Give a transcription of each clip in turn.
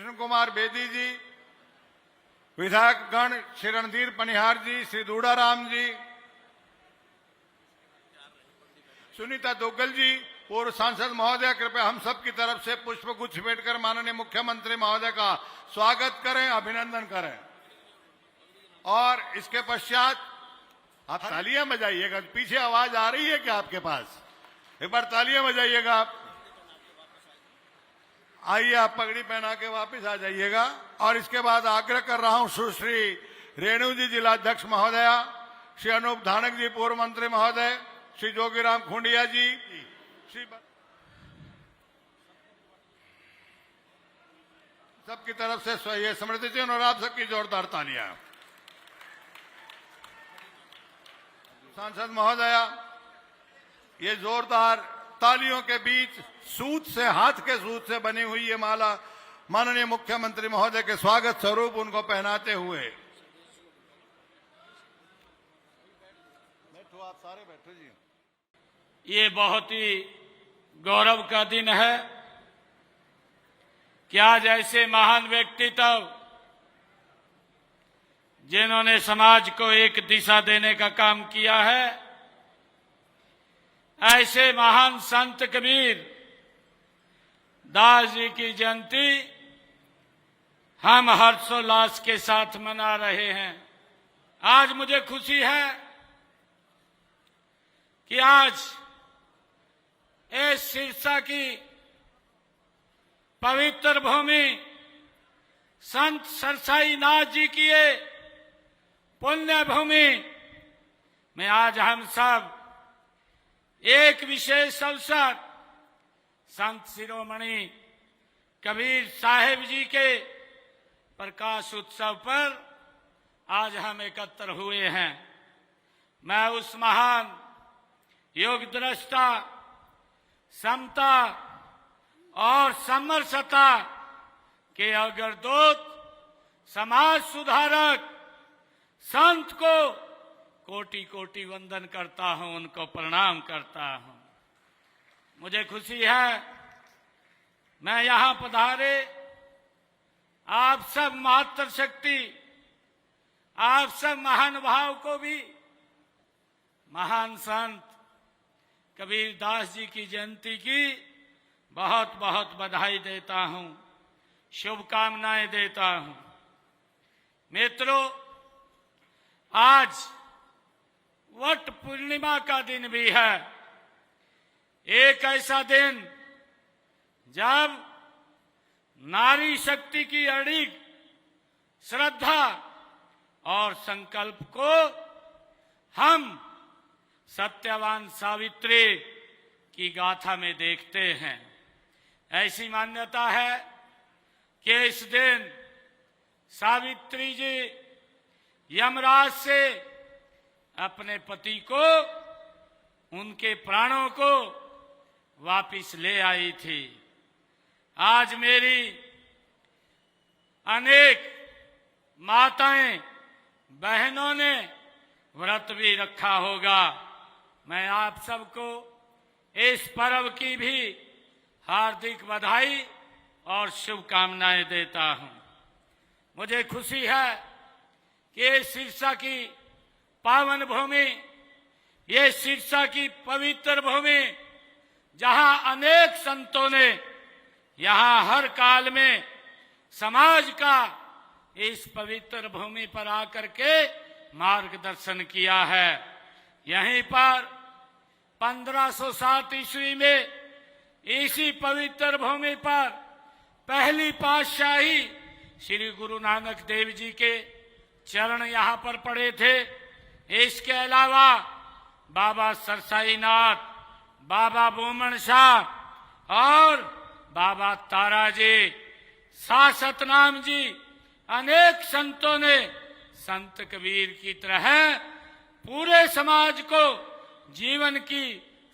कृष्ण कुमार बेदी जी, विधायकगण श्री रणधीर पनिहार जी, श्री दूड़ाराम जी, सुनीता दुग्गल जी, पूर्व सांसद महोदय, कृपया हम सब की तरफ से पुष्प गुच्छ भेंटकर माननीय मुख्यमंत्री महोदय का स्वागत करें, अभिनंदन करें। और इसके पश्चात आप तालियां बजाइएगा। पीछे आवाज आ रही है क्या आपके पास? एक बार तालियां बजाइएगा आप। आइए, आप पगड़ी पहना के वापस आ जाइएगा। और इसके बाद आग्रह कर रहा हूं सुश्री रेणु जी, जिलाध्यक्ष महोदया, श्री अनूप धानक जी, पूर्व मंत्री महोदय, श्री जोगीराम खुंडिया जी, श्री सबकी तरफ से ये स्मृति चिन्ह और आप सबकी जोरदार तालियां। सांसद महोदया, ये जोरदार तालियों के बीच सूत से, हाथ के सूत से बनी हुई ये माला माननीय मुख्यमंत्री महोदय के स्वागत स्वरूप उनको पहनाते हुए। बैठो, आप सारे बैठो जी। ये बहुत ही गौरव का दिन है कि आज ऐसे महान व्यक्तित्व जिन्होंने समाज को एक दिशा देने का काम किया है, ऐसे महान संत कबीर दास जी की जयंती हम हर्षोल्लास के साथ मना रहे हैं। आज मुझे खुशी है कि आज इस सिरसा की पवित्र भूमि संत सरसाई नाथ जी की ये पुण्य भूमि में आज हम सब एक विशेष अवसर संत शिरोमणि कबीर साहिब जी के प्रकाश उत्सव पर आज हम एकत्र हुए हैं। मैं उस महान योग दृष्टा, समता और समरसता के अग्रदूत, समाज सुधारक संत को कोटि कोटि वंदन करता हूं, उनको प्रणाम करता हूं। मुझे खुशी है मैं यहां पधारे आप सब मातृशक्ति, आप सब महानुभाव को भी महान संत कबीर दास जी की जयंती की बहुत बहुत बधाई देता हूं, शुभकामनाएं देता हूं। मित्रों, आज वट पूर्णिमा का दिन भी है। एक ऐसा दिन जब नारी शक्ति की अड़िग श्रद्धा और संकल्प को हम सत्यवान सावित्री की गाथा में देखते हैं। ऐसी मान्यता है कि इस दिन सावित्री जी यमराज से अपने पति को, उनके प्राणों को वापिस ले आई थी। आज मेरी अनेक माताएं, बहनों ने व्रत भी रखा होगा। मैं आप सबको इस पर्व की भी हार्दिक बधाई और शुभकामनाएं देता हूं। मुझे खुशी है कि ये सिरसा की पावन भूमि, ये सिरसा की पवित्र भूमि, जहां अनेक संतों ने यहां हर काल में समाज का इस पवित्र भूमि पर आकर के मार्गदर्शन किया है। यहीं पर 1507 ईस्वी में इसी पवित्र भूमि पर पहली पातशाही श्री गुरु नानक देव जी के चरण यहाँ पर पड़े थे। इसके अलावा बाबा सरसाई नाथ, बाबा बोमन शाह और बाबा तारा जी, सतनाम जी, अनेक संतों ने संत कबीर की तरह पूरे समाज को जीवन की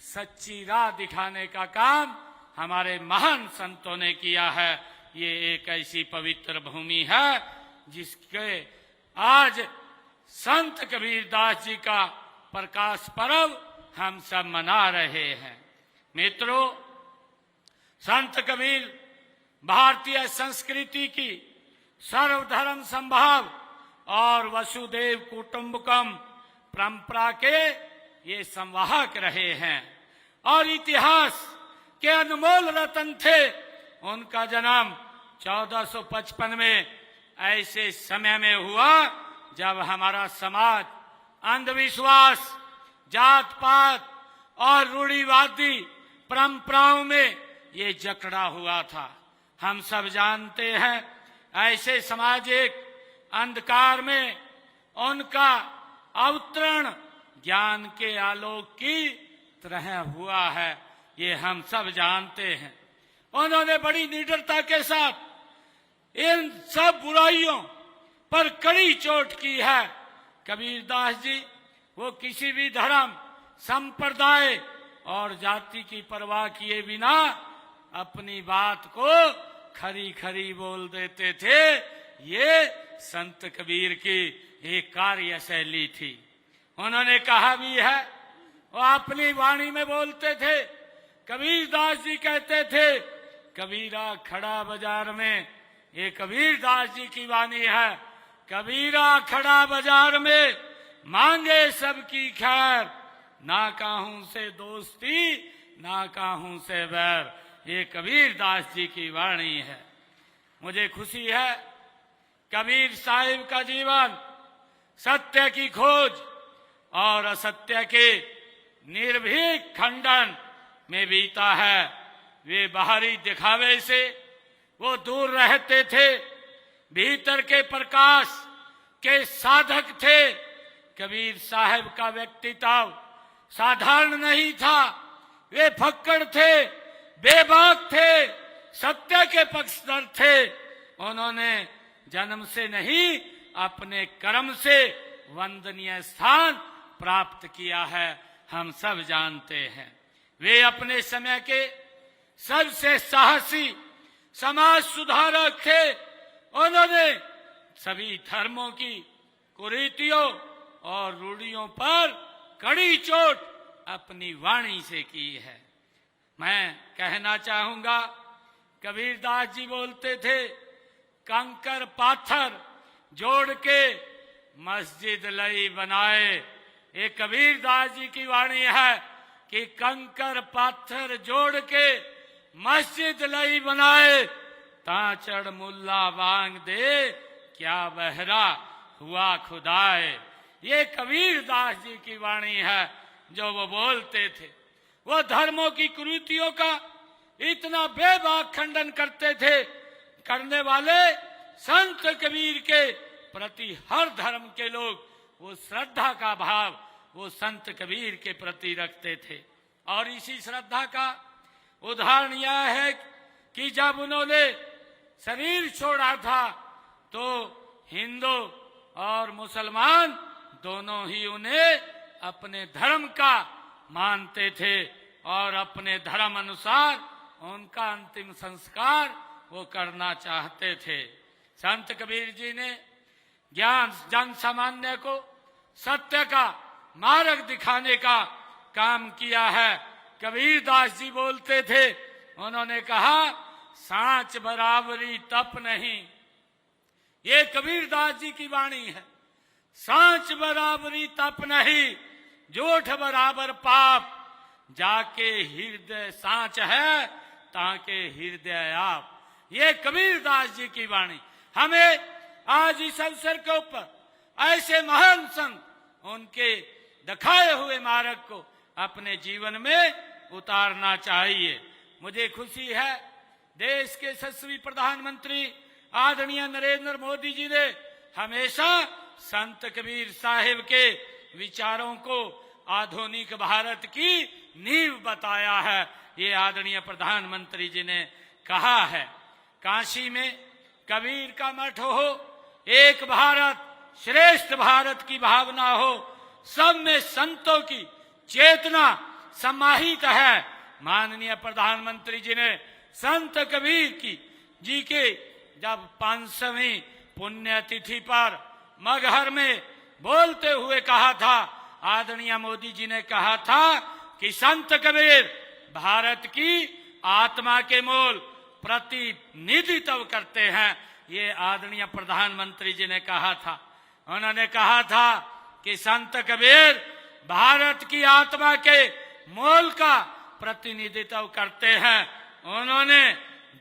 सच्ची राह दिखाने का काम हमारे महान संतों ने किया है। ये एक ऐसी पवित्र भूमि है जिसके आज संत कबीर दास जी का प्रकाश पर्व हम सब मना रहे हैं। मित्रों, संत कबीर भारतीय संस्कृति की सर्वधर्म संभाव और वसुदेव कुटुंबकम परंपरा के ये संवाहक रहे हैं और इतिहास के अनमोल रतन थे। उनका जन्म 1455 में ऐसे समय में हुआ जब हमारा समाज अंधविश्वास, जात पात और रूढ़िवादी परंपराओं में ये जकड़ा हुआ था। हम सब जानते हैं ऐसे सामाजिक अंधकार में उनका अवतरण ज्ञान के आलोक की तरह हुआ है, ये हम सब जानते हैं। उन्होंने बड़ी निडरता के साथ इन सब बुराइयों पर कड़ी चोट की है। कबीरदास जी वो किसी भी धर्म, संप्रदाय और जाति की परवाह किए बिना अपनी बात को खरी खरी बोल देते थे। ये संत कबीर की एक कार्य शैली थी। उन्होंने कहा भी है, वो अपनी वाणी में बोलते थे। कबीरदास जी कहते थे, कबीरा खड़ा बाजार में, ये कबीरदास जी की वाणी है। कबीरा खड़ा बाजार में मांगे सबकी खैर, ना काहू से दोस्ती ना काहू से बैर, ये कबीरदास जी की वाणी है। मुझे खुशी है कबीर साहिब का जीवन सत्य की खोज और असत्य के निर्भीक खंडन में बीता है। वे बाहरी दिखावे से वो दूर रहते थे, भीतर के प्रकाश के साधक थे। कबीर साहब का व्यक्तित्व साधारण नहीं था। वे फक्कड़ थे, बेबाक थे, सत्य के पक्षधर थे। उन्होंने जन्म से नहीं अपने कर्म से वंदनीय स्थान प्राप्त किया है, हम सब जानते हैं। वे अपने समय के सबसे साहसी समाज सुधारक थे। उन्होंने सभी धर्मों की कुरीतियों और रूढ़ियों पर कड़ी चोट अपनी वाणी से की है। मैं कहना चाहूंगा, कबीरदास जी बोलते थे, कंकर पाथर जोड़ के मस्जिद लई बनाए। ये कबीरदास जी की वाणी है कि कंकर पाथर जोड़ के मस्जिद लई बनाए, ताचड़ मुल्ला वांग दे क्या बहरा हुआ खुदाए। ये कबीरदास जी की वाणी है जो वो बोलते थे। वो धर्मों की कुरीतियों का इतना बेबाक खंडन करते थे। करने वाले संत कबीर के प्रति हर धर्म के लोग वो श्रद्धा का भाव वो संत कबीर के प्रति रखते थे। और इसी श्रद्धा का उदाहरण यह है कि जब उन्होंने शरीर छोड़ा था तो हिंदू और मुसलमान दोनों ही उन्हें अपने धर्म का मानते थे और अपने धर्म अनुसार उनका अंतिम संस्कार वो करना चाहते थे। संत कबीर जी ने ज्ञान जन सामान्य को सत्य का मार्ग दिखाने का काम किया है। कबीरदास जी बोलते थे, उन्होंने कहा, सांच बराबरी तप नहीं। ये कबीरदास जी की वाणी है। सांच बराबरी तप नहीं, झूठ बराबर पाप, जाके हृदय सांच है ताके हृदय आप। ये कबीरदास जी की वाणी। हमें आज इस अवसर के ऊपर ऐसे महान संत उनके दिखाए हुए मार्ग को अपने जीवन में उतारना चाहिए। मुझे खुशी है देश के यशस्वी प्रधानमंत्री आदरणीय नरेंद्र मोदी जी ने हमेशा संत कबीर साहिब के विचारों को आधुनिक भारत की नींव बताया है। ये आदरणीय प्रधानमंत्री जी ने कहा है, काशी में कबीर का मठ हो, एक भारत श्रेष्ठ भारत की भावना हो, सब में संतों की चेतना समाहित है। माननीय प्रधानमंत्री जी ने संत कबीर जी के जब 500वीं पुण्यतिथि पर मगहर में बोलते हुए कहा था, आदरणीय मोदी जी ने कहा था कि संत कबीर भारत की आत्मा के मूल प्रतिनिधित्व करते हैं। ये आदरणीय प्रधानमंत्री जी ने कहा था। उन्होंने कहा था कि संत कबीर भारत की आत्मा के मूल का प्रतिनिधित्व करते हैं। उन्होंने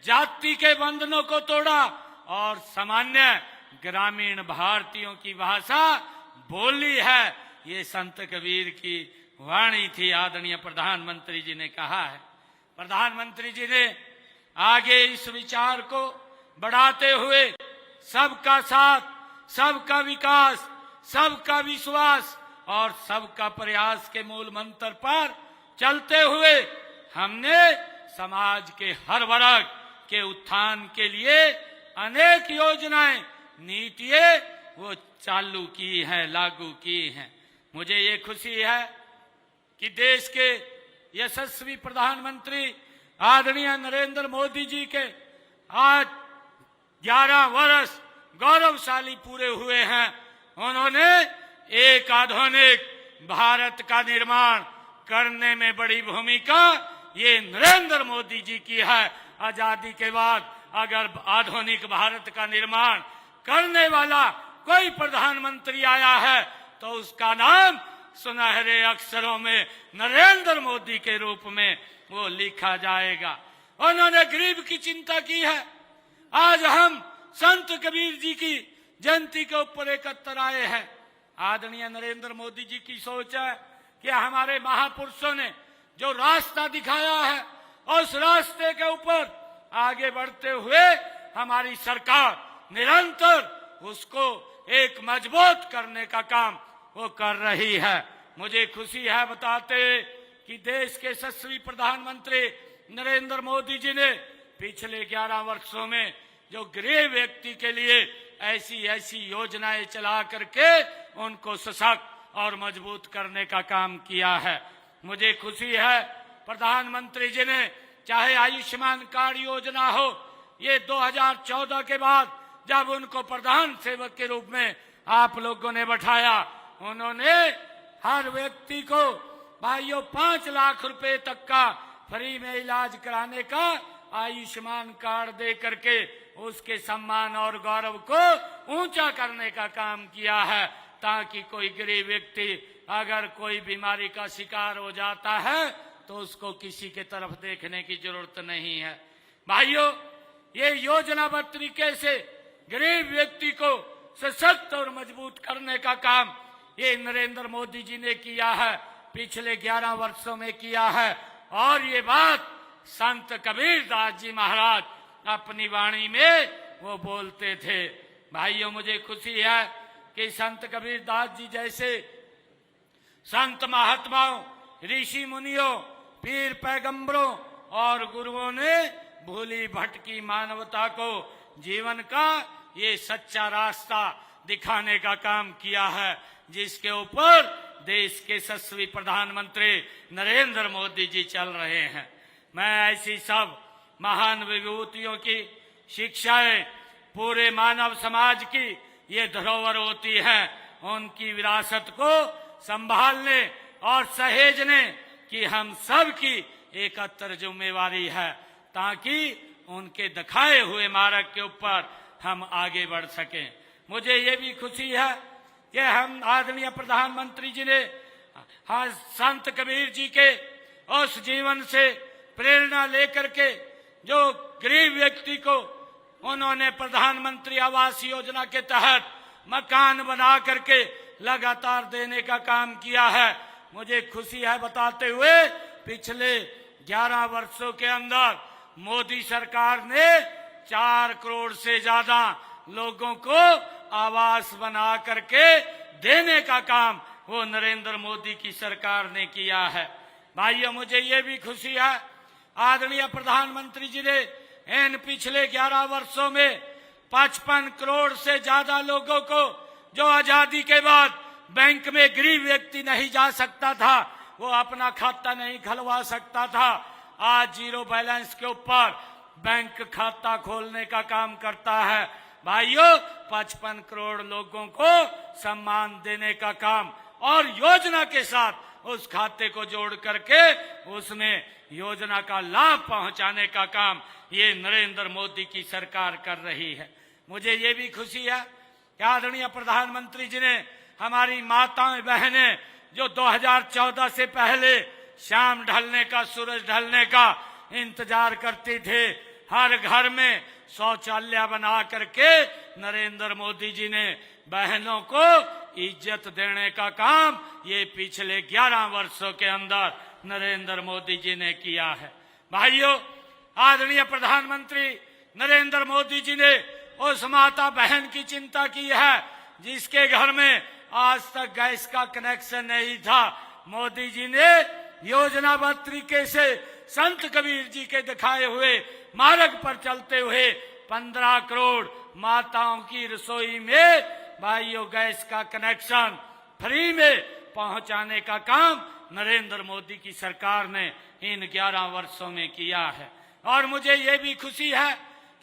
जाति के बंधनों को तोड़ा और सामान्य ग्रामीण भारतीयों की भाषा बोली है। ये संत कबीर की वाणी थी, आदरणीय प्रधानमंत्री जी ने कहा है। प्रधानमंत्री जी ने आगे इस विचार को बढ़ाते हुए सबका साथ, सबका विकास, सबका विश्वास और सबका प्रयास के मूल मंत्र पर चलते हुए हमने समाज के हर वर्ग के उत्थान के लिए अनेक योजनाएं, नीतियां वो चालू की हैं, लागू की हैं। मुझे ये खुशी है कि देश के यशस्वी प्रधानमंत्री आदरणीय नरेंद्र मोदी जी के आज 11 वर्ष गौरवशाली पूरे हुए हैं। उन्होंने एक आधुनिक भारत का निर्माण करने में बड़ी भूमिका ये नरेंद्र मोदी जी की है। आजादी के बाद अगर आधुनिक भारत का निर्माण करने वाला कोई प्रधानमंत्री आया है तो उसका नाम सुनहरे अक्षरों में नरेंद्र मोदी के रूप में वो लिखा जाएगा। उन्होंने गरीब की चिंता की है। आज हम संत कबीर जी की जयंती के ऊपर एकत्र आए हैं। आदरणीय नरेंद्र मोदी जी की सोच है कि हमारे महापुरुषों ने जो रास्ता दिखाया है उस रास्ते के ऊपर आगे बढ़ते हुए हमारी सरकार निरंतर उसको एक मजबूत करने का काम वो कर रही है। मुझे खुशी है बताते कि देश के यशस्वी प्रधानमंत्री नरेंद्र मोदी जी ने पिछले 11 वर्षों में जो गरीब व्यक्ति के लिए ऐसी योजनाएं चला करके उनको सशक्त और मजबूत करने का काम किया है। मुझे खुशी है प्रधानमंत्री जी ने चाहे आयुष्मान कार्ड योजना हो, ये 2014 के बाद जब उनको प्रधान सेवक के रूप में आप लोगों ने बैठाया, उन्होंने हर व्यक्ति को भाइयों 5 लाख रुपए तक का फ्री में इलाज कराने का आयुष्मान कार्ड दे करके उसके सम्मान और गौरव को ऊंचा करने का काम किया है, ताकि कोई गरीब व्यक्ति अगर कोई बीमारी का शिकार हो जाता है तो उसको किसी के तरफ देखने की जरूरत नहीं है। भाइयों, ये योजनाबद्ध तरीके से गरीब व्यक्ति को सशक्त और मजबूत करने का काम ये नरेंद्र मोदी जी ने किया है, पिछले 11 वर्षों में किया है। और ये बात संत कबीर दास जी महाराज अपनी वाणी में वो बोलते थे। भाइयों, मुझे खुशी है कि संत कबीर दास जी जैसे संत महात्माओं, ऋषि मुनियों, पीर पैगंबरों और गुरुओं ने भूली भटकी मानवता को जीवन का ये सच्चा रास्ता दिखाने का काम किया है, जिसके ऊपर देश के यशस्वी प्रधानमंत्री नरेंद्र मोदी जी चल रहे हैं। मैं ऐसी सब महान विभूतियों की शिक्षाएं पूरे मानव समाज की ये धरोहर होती है, उनकी विरासत को संभालने और सहेजने की हम सब की एकत्र जिम्मेवारी है, ताकि उनके दिखाए हुए मार्ग के ऊपर हम आगे बढ़ सकें। मुझे ये भी खुशी है कि हम आदरणीय प्रधानमंत्री जी ने संत कबीर जी के उस जीवन से प्रेरणा लेकर के जो गरीब व्यक्ति को उन्होंने प्रधानमंत्री आवास योजना के तहत मकान बना करके लगातार देने का काम किया है। मुझे खुशी है बताते हुए पिछले 11 वर्षों के अंदर मोदी सरकार ने 4 करोड़ से ज्यादा लोगों को आवास बना करके देने का काम वो नरेंद्र मोदी की सरकार ने किया है। भाइयों, मुझे ये भी खुशी है आदरणीय प्रधानमंत्री जी ने इन पिछले 11 वर्षों में 55 करोड़ से ज्यादा लोगों को जो आजादी के बाद बैंक में गरीब व्यक्ति नहीं जा सकता था, वो अपना खाता नहीं खुलवा सकता था, आज जीरो बैलेंस के ऊपर बैंक खाता खोलने का काम करता है। भाइयों, 55 करोड़ लोगों को सम्मान देने का काम और योजना के साथ उस खाते को जोड़ करके उसमें योजना का लाभ पहुंचाने का काम ये नरेंद्र मोदी की सरकार कर रही है। मुझे ये भी खुशी है कि आदरणीय प्रधानमंत्री जी ने हमारी माताएं बहनें जो 2014 से पहले शाम ढलने का, सूरज ढलने का इंतजार करती थे, हर घर में शौचालय बना करके नरेंद्र मोदी जी ने बहनों को इज्जत देने का काम ये पिछले 11 वर्षों के अंदर नरेंद्र मोदी जी ने किया है। भाइयों, आदरणीय प्रधानमंत्री नरेंद्र मोदी जी ने उस माता बहन की चिंता की है जिसके घर में आज तक गैस का कनेक्शन नहीं था। मोदी जी ने योजनाबद्ध तरीके से संत कबीर जी के दिखाए हुए मार्ग पर चलते हुए 15 करोड़ माताओं की रसोई में भाइयों गैस का कनेक्शन फ्री में पहुंचाने का काम नरेंद्र मोदी की सरकार ने इन 11 वर्षों में किया है। और मुझे ये भी खुशी है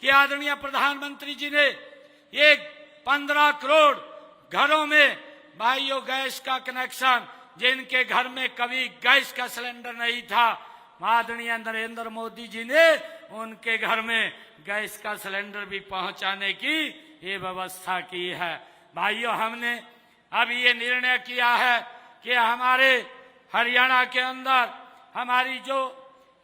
कि आदरणीय प्रधानमंत्री जी ने ये 15 करोड़ घरों में भाइयों गैस का कनेक्शन, जिनके घर में कभी गैस का सिलेंडर नहीं था, आदरणीय नरेंद्र मोदी जी ने उनके घर में गैस का सिलेंडर भी पहुंचाने की ये व्यवस्था की है। भाइयों, हमने अब ये निर्णय किया है कि हमारे हरियाणा के अंदर हमारी जो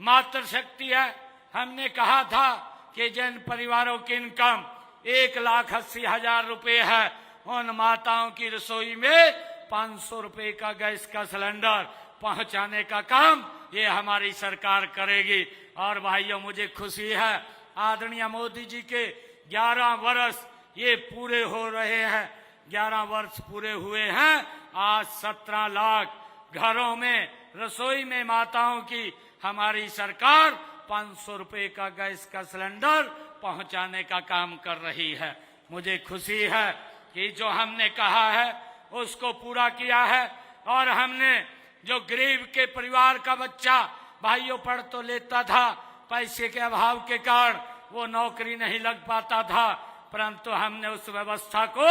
मातृशक्ति है, हमने कहा था कि जिन परिवारों की इनकम 1,80,000 रुपए है, उन माताओं की रसोई में 500 रुपए का गैस का सिलेंडर पहुंचाने का काम ये हमारी सरकार करेगी। और भाइयों, मुझे खुशी है आदरणीय मोदी जी के 11 वर्ष ये पूरे हो रहे हैं, 11 वर्ष पूरे हुए हैं। आज 17 लाख घरों में रसोई में माताओं की हमारी सरकार 500 रुपए का गैस का सिलेंडर पहुंचाने का काम कर रही है। मुझे खुशी है कि जो हमने कहा है उसको पूरा किया है। और हमने जो गरीब के परिवार का बच्चा भाइयों पढ़ तो लेता था, पैसे के अभाव के कारण वो नौकरी नहीं लग पाता था, परंतु हमने उस व्यवस्था को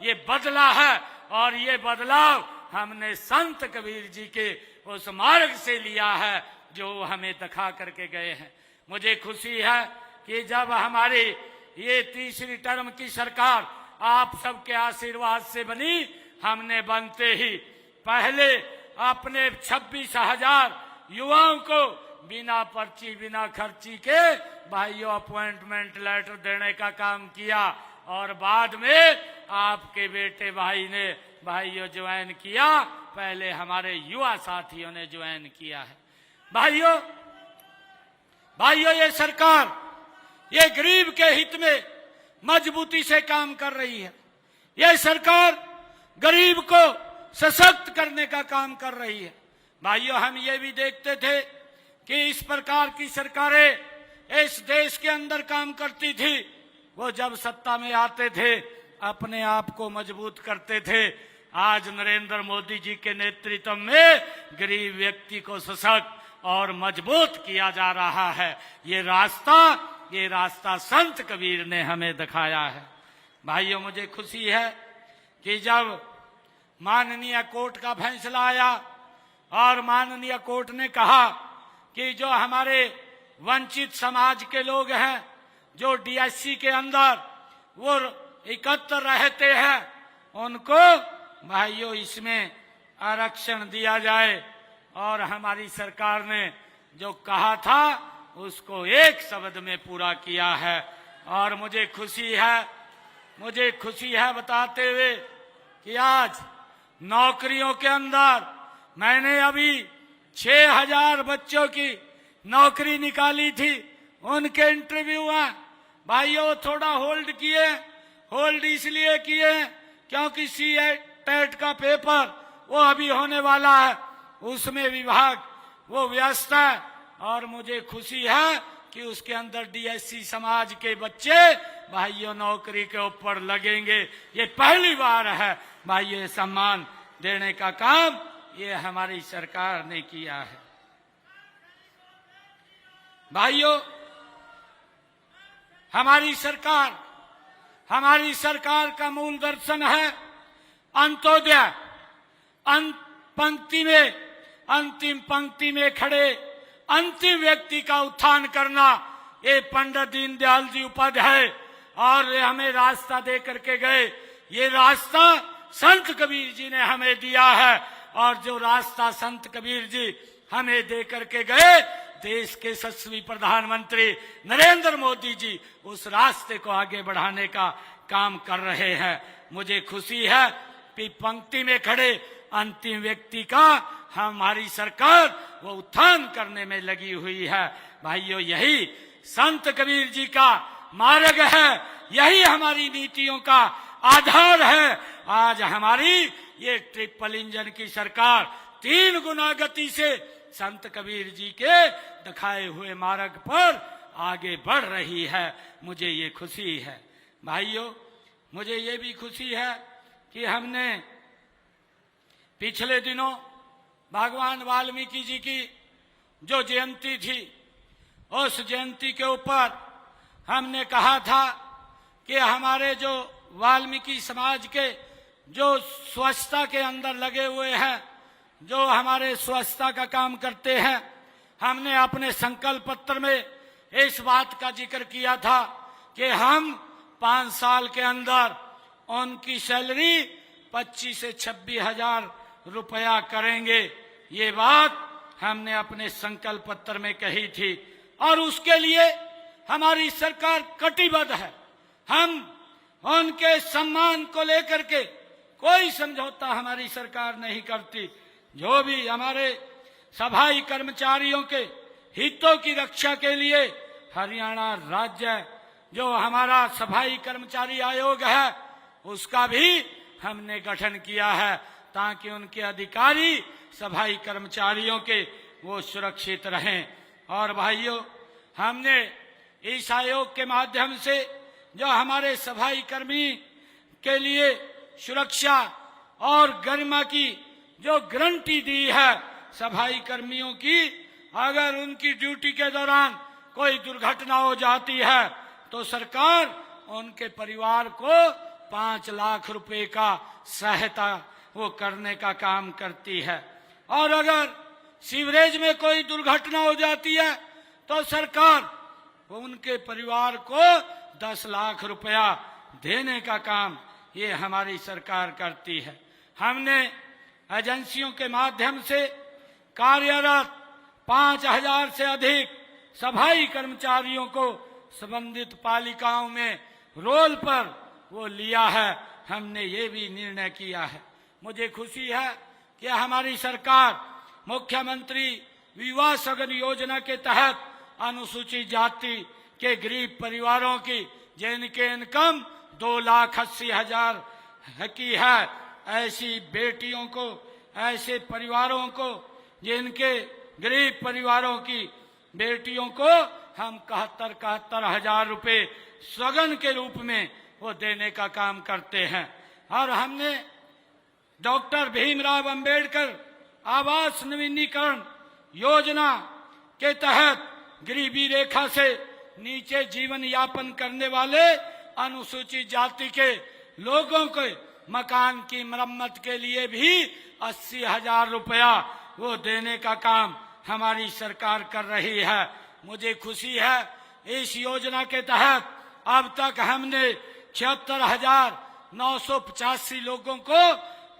ये बदला है। और ये बदलाव हमने संत कबीर जी के उस मार्ग से लिया है जो हमें दिखा करके गए हैं। मुझे खुशी है कि जब हमारी ये तीसरी टर्म की सरकार आप सबके आशीर्वाद से बनी, हमने बनते ही पहले अपने 26,000 युवाओं को बिना पर्ची बिना खर्ची के भाइयों अपॉइंटमेंट लेटर देने का काम किया। और बाद में आपके बेटे भाई ने भाइयों ज्वाइन किया, पहले हमारे युवा साथियों ने ज्वाइन किया है। भाइयों ये सरकार ये गरीब के हित में मजबूती से काम कर रही है। ये सरकार गरीब को सशक्त करने का काम कर रही है। भाइयों, हम ये भी देखते थे कि इस प्रकार की सरकारें इस देश के अंदर काम करती थी, वो जब सत्ता में आते थे अपने आप को मजबूत करते थे। आज नरेंद्र मोदी जी के नेतृत्व में गरीब व्यक्ति को सशक्त और मजबूत किया जा रहा है। ये रास्ता संत कबीर ने हमें दिखाया है। भाइयों, मुझे खुशी है कि जब माननीय कोर्ट का फैसला आया और माननीय कोर्ट ने कहा कि जो हमारे वंचित समाज के लोग हैं, जो डीएससी के अंदर वो एकत्र रहते हैं, उनको भाइयों इसमें आरक्षण दिया जाए। और हमारी सरकार ने जो कहा था उसको एक शब्द में पूरा किया है। और मुझे खुशी है बताते हुए कि आज नौकरियों के अंदर मैंने अभी 6,000 बच्चों की नौकरी निकाली थी, उनके इंटरव्यू हैं। भाइयों, थोड़ा होल्ड इसलिए किए क्योंकि टेट का पेपर वो अभी होने वाला है, उसमें विभाग वो व्यस्त है। और मुझे खुशी है कि उसके अंदर डीएससी समाज के बच्चे भाइयों नौकरी के ऊपर लगेंगे। ये पहली बार है भाइयों, सम्मान देने का काम ये हमारी सरकार ने किया है। भाइयों, हमारी सरकार का मूल दर्शन है अंत्योदय। पंक्ति में अंतिम पंक्ति में खड़े अंतिम व्यक्ति का उत्थान करना, ये पंडित दीनदयाल जी उपाध्याय और हमें रास्ता दे करके गए। ये रास्ता संत कबीर जी ने हमें दिया है, और जो रास्ता संत कबीर जी हमें दे करके गए, देश के यशस्वी प्रधानमंत्री नरेंद्र मोदी जी उस रास्ते को आगे बढ़ाने का काम कर रहे हैं। मुझे खुशी है कि पंक्ति में खड़े अंतिम व्यक्ति का हमारी सरकार वो उत्थान करने में लगी हुई है। भाइयों, यही संत कबीर जी का मार्ग है, यही हमारी नीतियों का आधार है। आज हमारी ये ट्रिपल इंजन की सरकार 3 गुना गति से संत कबीर जी के दिखाए हुए मार्ग पर आगे बढ़ रही है। मुझे ये खुशी है। भाइयों, मुझे ये भी खुशी है कि हमने पिछले दिनों भगवान वाल्मीकि जी की जो जयंती थी, उस जयंती के ऊपर हमने कहा था कि हमारे जो वाल्मीकि समाज के जो स्वच्छता के अंदर लगे हुए हैं, जो हमारे स्वच्छता का काम करते हैं, हमने अपने संकल्प पत्र में इस बात का जिक्र किया था कि हम 5 साल के अंदर उनकी सैलरी 25 से 26 हजार रुपया करेंगे। ये बात हमने अपने संकल्प पत्र में कही थी, और उसके लिए हमारी सरकार कटिबद्ध है। हम उनके सम्मान को लेकर के कोई समझौता हमारी सरकार नहीं करती। जो भी हमारे सफाई कर्मचारियों के हितों की रक्षा के लिए हरियाणा राज्य जो हमारा सफाई कर्मचारी आयोग है, उसका भी हमने गठन किया है, ताकि उनके अधिकारी सफाई कर्मचारियों के वो सुरक्षित रहें। और भाइयों, हमने इस आयोग के माध्यम से जो हमारे सफाई कर्मी के लिए सुरक्षा और गरिमा की जो गारंटी दी है, सफाई कर्मियों की अगर उनकी ड्यूटी के दौरान कोई दुर्घटना हो जाती है तो सरकार उनके परिवार को 5 लाख रुपए का सहायता वो करने का काम करती है। और अगर सीवरेज में कोई दुर्घटना हो जाती है तो सरकार उनके परिवार को 10 लाख रुपया देने का काम ये हमारी सरकार करती है। हमने एजेंसियों के माध्यम से कार्यरत 5000 से अधिक सफाई कर्मचारियों को संबंधित पालिकाओं में रोल पर वो लिया है। हमने ये भी निर्णय किया है। मुझे खुशी है कि हमारी सरकार मुख्यमंत्री विवाह सगन योजना के तहत अनुसूचित जाति के गरीब परिवारों की जिनके इनकम 2,80,000 की है, ऐसी बेटियों को, ऐसे परिवारों को, जिनके गरीब परिवारों की बेटियों को हम 71 हजार रुपए सगन के रूप में वो देने का काम करते हैं। और हमने डॉक्टर भीमराव अंबेडकर आवास नवीनीकरण योजना के तहत गरीबी रेखा से नीचे जीवन यापन करने वाले अनुसूचित जाति के लोगों के मकान की मरम्मत के लिए भी 80,000 रुपया वो देने का काम हमारी सरकार कर रही है। मुझे खुशी है इस योजना के तहत अब तक हमने 76,985 लोगों को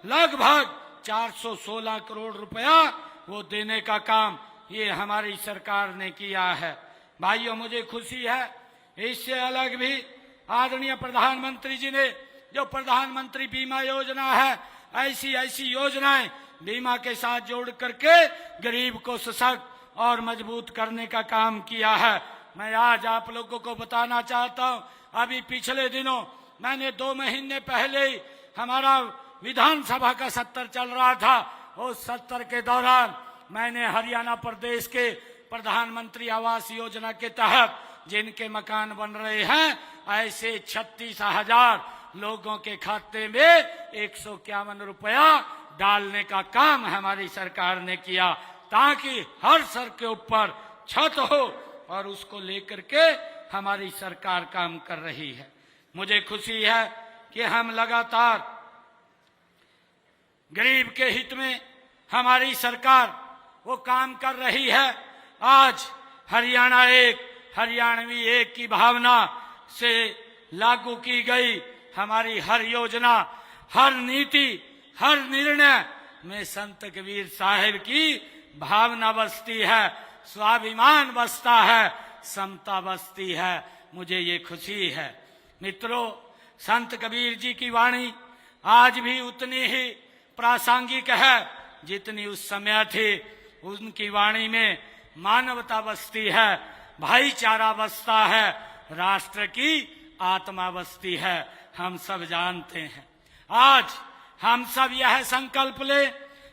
लगभग 416 करोड़ रुपया वो देने का काम ये हमारी सरकार ने किया है। भाइयों, मुझे खुशी है इससे अलग भी आदरणीय प्रधानमंत्री जी ने जो प्रधानमंत्री बीमा योजना है, ऐसी योजनाएं बीमा के साथ जोड़ करके गरीब को सशक्त और मजबूत करने का काम किया है। मैं आज आप लोगों को बताना चाहता हूं, अभी पिछले दिनों मैंने 2 महीने पहले ही हमारा विधानसभा का सत्र चल रहा था, उस सत्र के दौरान मैंने हरियाणा प्रदेश के प्रधानमंत्री आवास योजना के तहत जिनके मकान बन रहे हैं, ऐसे 36,000 लोगों के खाते में 151 रुपया डालने का काम हमारी सरकार ने किया, ताकि हर सर के ऊपर छत हो, और उसको लेकर के हमारी सरकार काम कर रही है। मुझे खुशी है कि हम लगातार गरीब के हित में हमारी सरकार वो काम कर रही है। आज हरियाणा एक, हरियाणवी एक की भावना से लागू की गई हमारी हर योजना, हर नीति, हर निर्णय में संत कबीर साहिब की भावना बसती है, स्वाभिमान बसता है, समता बसती है। मुझे ये खुशी है। मित्रों, संत कबीर जी की वाणी आज भी उतनी ही प्रासंगिक है जितनी उस समय थी। उनकी वाणी में मानवता बसती है, भाईचारा बसता है, राष्ट्र की आत्मा बसती है। हम सब जानते हैं। आज हम सब यह संकल्प ले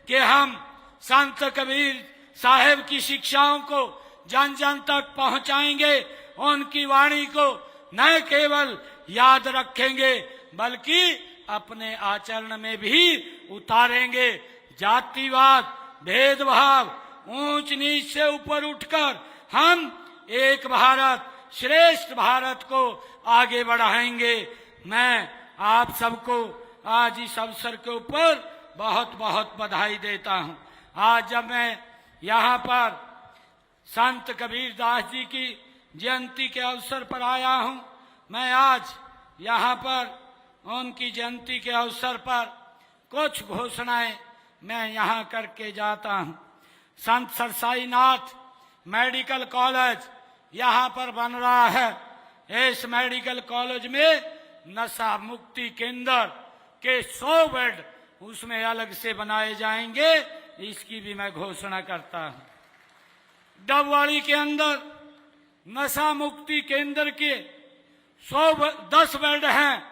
कि हम संत कबीर साहिब की शिक्षाओं को जन जन तक पहुंचाएंगे। उनकी वाणी को न केवल याद रखेंगे बल्कि अपने आचरण में भी उतारेंगे। जातिवाद, भेदभाव, ऊंच नीच से ऊपर उठकर हम एक भारत श्रेष्ठ भारत को आगे बढ़ाएंगे। मैं आप सबको आज इस अवसर के ऊपर बहुत बहुत बधाई देता हूं। आज जब मैं यहाँ पर संत कबीर दास जी की जयंती के अवसर पर आया हूं, मैं आज यहाँ पर उनकी जयंती के अवसर पर कुछ घोषणाएं मैं यहाँ करके जाता हूं। संत सरसाईनाथ मेडिकल कॉलेज यहाँ पर बन रहा है। इस मेडिकल कॉलेज में नशा मुक्ति केंद्र के 100 बेड उसमें अलग से बनाए जाएंगे, इसकी भी मैं घोषणा करता हूं। डबवाड़ी के अंदर नशा मुक्ति केंद्र के 10 बेड हैं,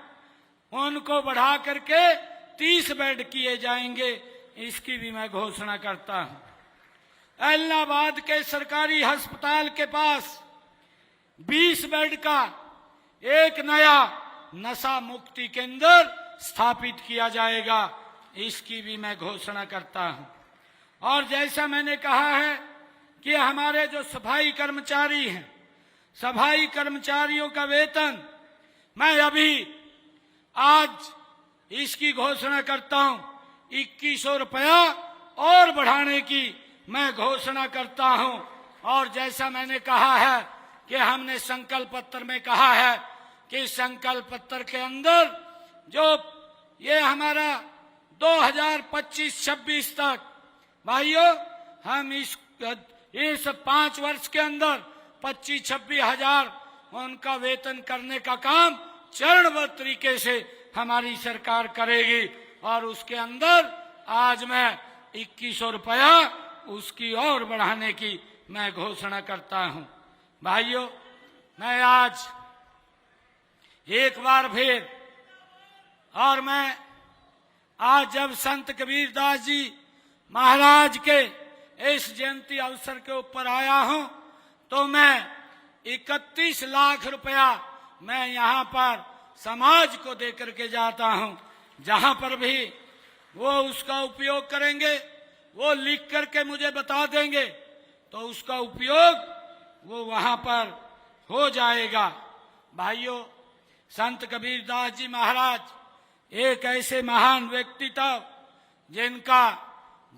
उनको बढ़ा करके 30 बेड किए जाएंगे, इसकी भी मैं घोषणा करता हूं। इलाहाबाद के सरकारी अस्पताल के पास 20 बेड का एक नया नशा मुक्ति केंद्र स्थापित किया जाएगा, इसकी भी मैं घोषणा करता हूं। और जैसा मैंने कहा है कि हमारे जो सफाई कर्मचारी हैं, सफाई कर्मचारियों का वेतन मैं अभी आज इसकी घोषणा करता हूं, 2100 रुपया और बढ़ाने की मैं घोषणा करता हूं। और जैसा मैंने कहा है कि हमने संकल्प पत्र में कहा है कि संकल्प पत्र के अंदर जो ये हमारा 2025-26 तक भाइयों हम इस 5 वर्ष के अंदर 25-26 हजार उनका वेतन करने का काम चरणबद्ध तरीके से हमारी सरकार करेगी। और उसके अंदर आज मैं 2100 रुपया उसकी और बढ़ाने की मैं घोषणा करता हूं। भाइयों, मैं आज एक बार फिर और मैं आज जब संत कबीर दास जी महाराज के इस जयंती अवसर के ऊपर आया हूं, तो मैं 31 लाख रुपया मैं यहाँ पर समाज को दे करके जाता हूं। जहां पर भी वो उसका उपयोग करेंगे, वो लिख करके मुझे बता देंगे, तो उसका उपयोग वो वहां पर हो जाएगा। भाइयों, संत कबीर दास जी महाराज एक ऐसे महान व्यक्तित्व जिनका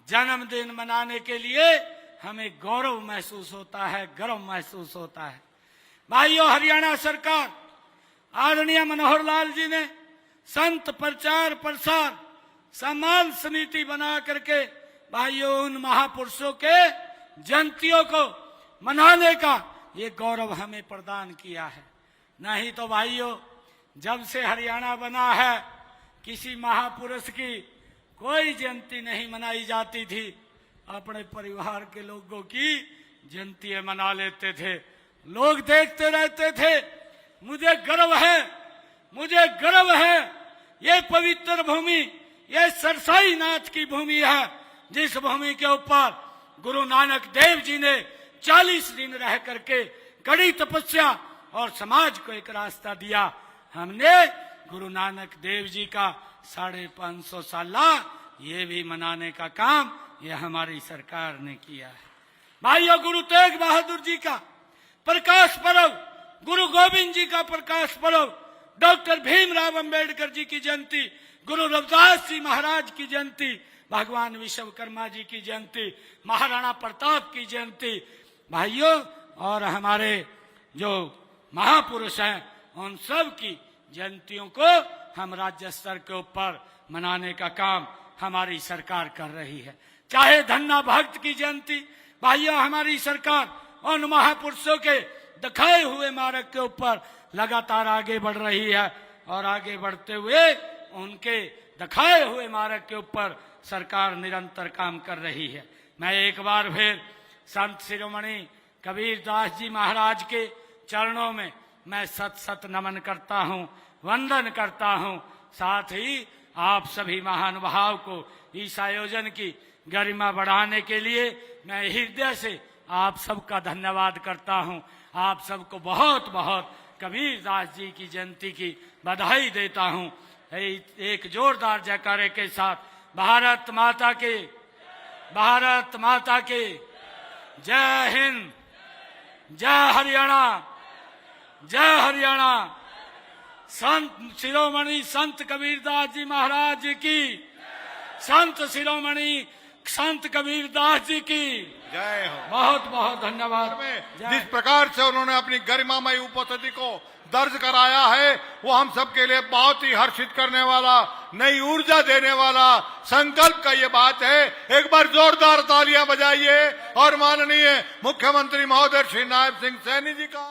जन्मदिन मनाने के लिए हमें गौरव महसूस होता है, गर्व महसूस होता है। भाइयों, हरियाणा सरकार आदरणीय मनोहर लाल जी ने संत प्रचार प्रसार सम्मान समिति बना करके भाइयों उन महापुरुषों के जयंतियों को मनाने का ये गौरव हमें प्रदान किया है। नहीं तो भाइयों, जब से हरियाणा बना है किसी महापुरुष की कोई जयंती नहीं मनाई जाती थी। अपने परिवार के लोगों की जयंती मना लेते थे, लोग देखते रहते थे। मुझे गर्व है, मुझे गर्व है, ये पवित्र भूमि, ये सरसाई नाथ की भूमि है, जिस भूमि के ऊपर गुरु नानक देव जी ने 40 दिन रह करके कड़ी तपस्या और समाज को एक रास्ता दिया। हमने गुरु नानक देव जी का 550 साला ये भी मनाने का काम ये हमारी सरकार ने किया है। भाइयों, गुरु तेग बहादुर जी का प्रकाश पर्व, गुरु गोविंद जी का प्रकाश पर्व, डॉक्टर भीमराव अंबेडकर जी की जयंती, गुरु रविदास जी महाराज की जयंती, भगवान विश्वकर्मा जी की जयंती, महाराणा प्रताप की जयंती, भाइयों, और हमारे जो महापुरुष हैं उन सब की जयंतियों को हम राज्य स्तर के ऊपर मनाने का काम हमारी सरकार कर रही है। चाहे धन्ना भक्त की जयंती, भाइयों, हमारी सरकार उन महापुरुषों के दिखाए हुए मार्ग के ऊपर लगातार आगे बढ़ रही है और आगे बढ़ते हुए उनके दिखाए हुए मार्ग के ऊपर सरकार निरंतर काम कर रही है। मैं एक बार फिर संत शिरोमणि कबीरदास जी महाराज के चरणों में मैं सत सत नमन करता हूँ, वंदन करता हूँ। साथ ही आप सभी महानुभाव को इस आयोजन की गरिमा बढ़ाने के लिए मैं हृदय से आप सबका धन्यवाद करता हूँ। आप सबको बहुत बहुत कबीरदास जी की जयंती की बधाई देता हूँ। एक जोरदार जयकारे के साथ भारत माता के, भारत माता के, जय हिंद, जय हरियाणा, जय हरियाणा। संत शिरोमणि संत कबीरदास जी महाराज की, संत शिरोमणि संत कबीरदास जी की जय हो। बहुत बहुत धन्यवाद। जिस प्रकार से उन्होंने अपनी गरिमामयी उपस्थिति को दर्ज कराया है वो हम सब के लिए बहुत ही हर्षित करने वाला, नई ऊर्जा देने वाला संकल्प का ये बात है। एक बार जोरदार तालियां बजाइए और माननीय मुख्यमंत्री महोदय श्री नायब सिंह सैनी जी का